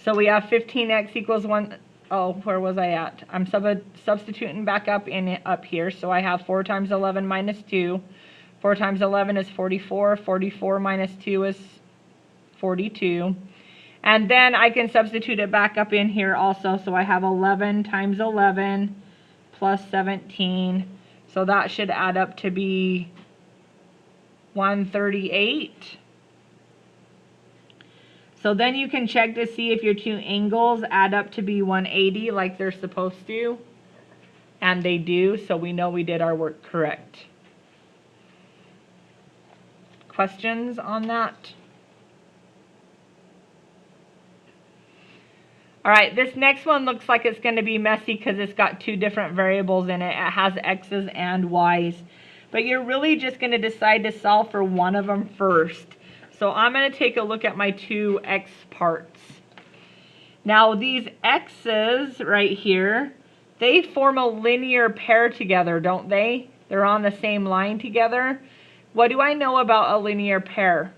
So we have 15x equals 1. Oh, where was I at? I'm substituting back up here. So I have 4 times 11 minus 2. 4 times 11 is 44. 44 minus 2 is 42. And then I can substitute it back up in here also. So I have 11 times 11 plus 17. So that should add up to be 138. So then you can check to see if your two angles add up to be 180 like they're supposed to. And they do, so we know we did our work correct. Questions on that? All right, this next one looks like it's going to be messy because it's got two different variables in it. It has x's and y's. But you're really just going to decide to solve for one of them first. So I'm going to take a look at my two x parts. Now these x's right here, they form a linear pair together, don't they? They're on the same line together. What do I know about a linear pair?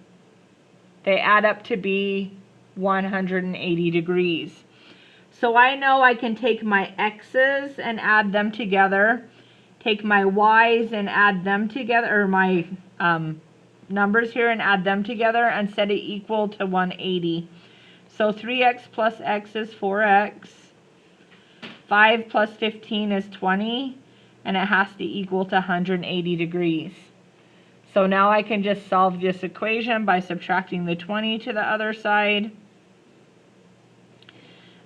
They add up to be 180 degrees. So I know I can take my x's and add them together, take my y's and add them together, or my numbers here and add them together and set it equal to 180. So 3x plus x is 4x. 5 plus 15 is 20, and it has to equal to 180 degrees. So now I can just solve this equation by subtracting the 20 to the other side.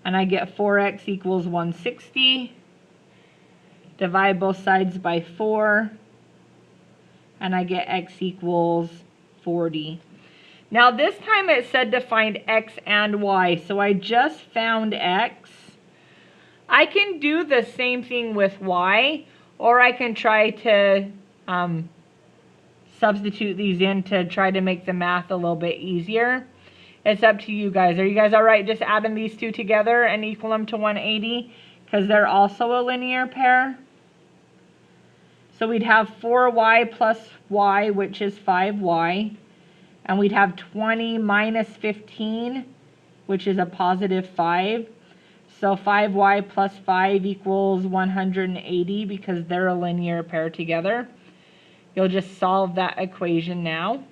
And I get 4x equals 160. Divide both sides by 4. And I get x equals 40. Now this time it said to find x and y. So I just found x. I can do the same thing with y, or I can try to substitute these in to try to make the math a little bit easier. It's up to you guys. Are you guys all right just adding these two together and equal them to 180? Because they're also a linear pair. So we'd have 4y plus y, which is 5y. And we'd have 20 minus 15, which is a positive 5. So 5y plus 5 equals 180 because they're a linear pair together. You'll just solve that equation now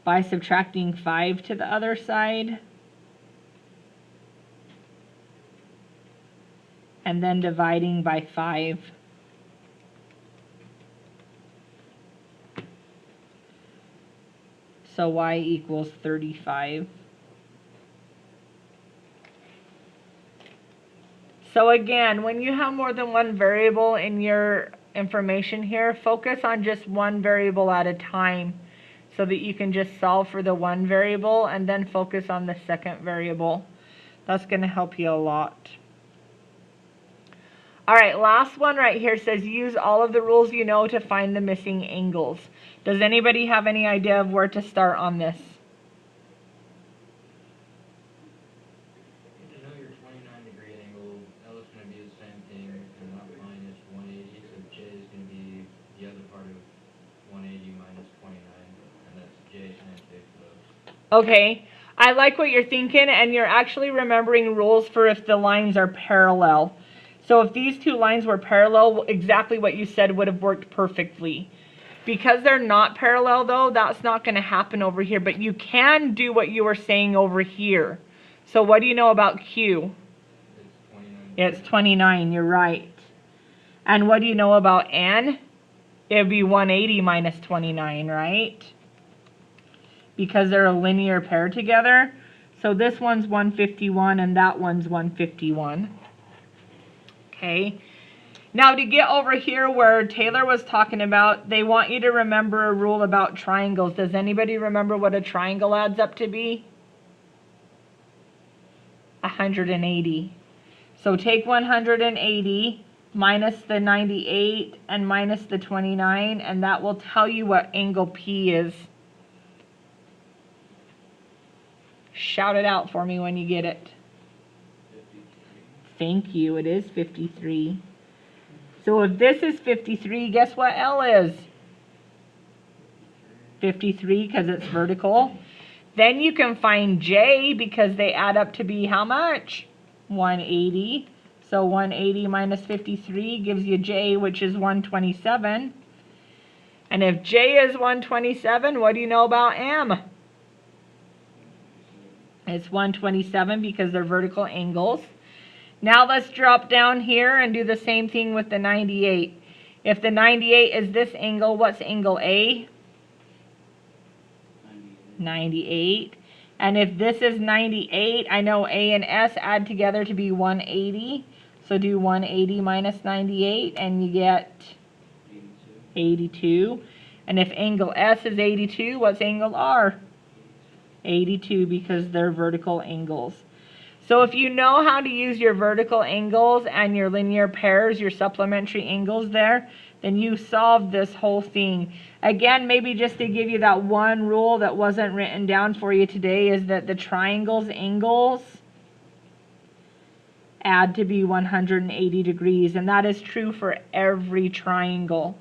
by subtracting 5 to the other side. And then dividing by 5. So y equals 35. So again, when you have more than one variable in your information here, focus on just one variable at a time so that you can just solve for the one variable and then focus on the second variable. That's going to help you a lot. All right, last one right here says use all of the rules you know to find the missing angles. Does anybody have any idea of where to start on this? To know your 29-degree angle, L is going to be the same thing, and that line is 180, so J is going to be the other part of 180 minus 29, and that's J times 6 of those. Okay, I like what you're thinking, and you're actually remembering rules for if the lines are parallel. So if these two lines were parallel, exactly what you said would have worked perfectly. Because they're not parallel though, that's not going to happen over here, but you can do what you were saying over here. So what do you know about Q? It's 29. It's 29, you're right. And what do you know about N? It would be 180 minus 29, right? Because they're a linear pair together. So this one's 151 and that one's 151. Okay. Now to get over here where Taylor was talking about, they want you to remember a rule about triangles. Does anybody remember what a triangle adds up to be? 180. So take 180 minus the 98 and minus the 29, and that will tell you what angle P is. Shout it out for me when you get it. 53. Thank you. It is 53. So if this is 53, guess what L is? 53 because it's vertical. Then you can find J because they add up to be how much? 180. So 180 minus 53 gives you J, which is 127. And if J is 127, what do you know about M? It's 127 because they're vertical angles. Now let's drop down here and do the same thing with the 98. If the 98 is this angle, what's angle A? 98. And if this is 98, I know A and S add together to be 180. So do 180 minus 98 and you get 82. And if angle S is 82, what's angle R? 82 because they're vertical angles. So if you know how to use your vertical angles and your linear pairs, your supplementary angles there, then you solved this whole thing. Again, maybe just to give you that one rule that wasn't written down for you today is that the triangle's angles add to be 180 degrees, and that is true for every triangle.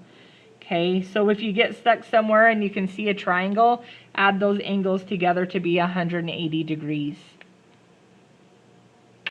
Okay, so if you get stuck somewhere and you can see a triangle, add those angles together to be 180 degrees.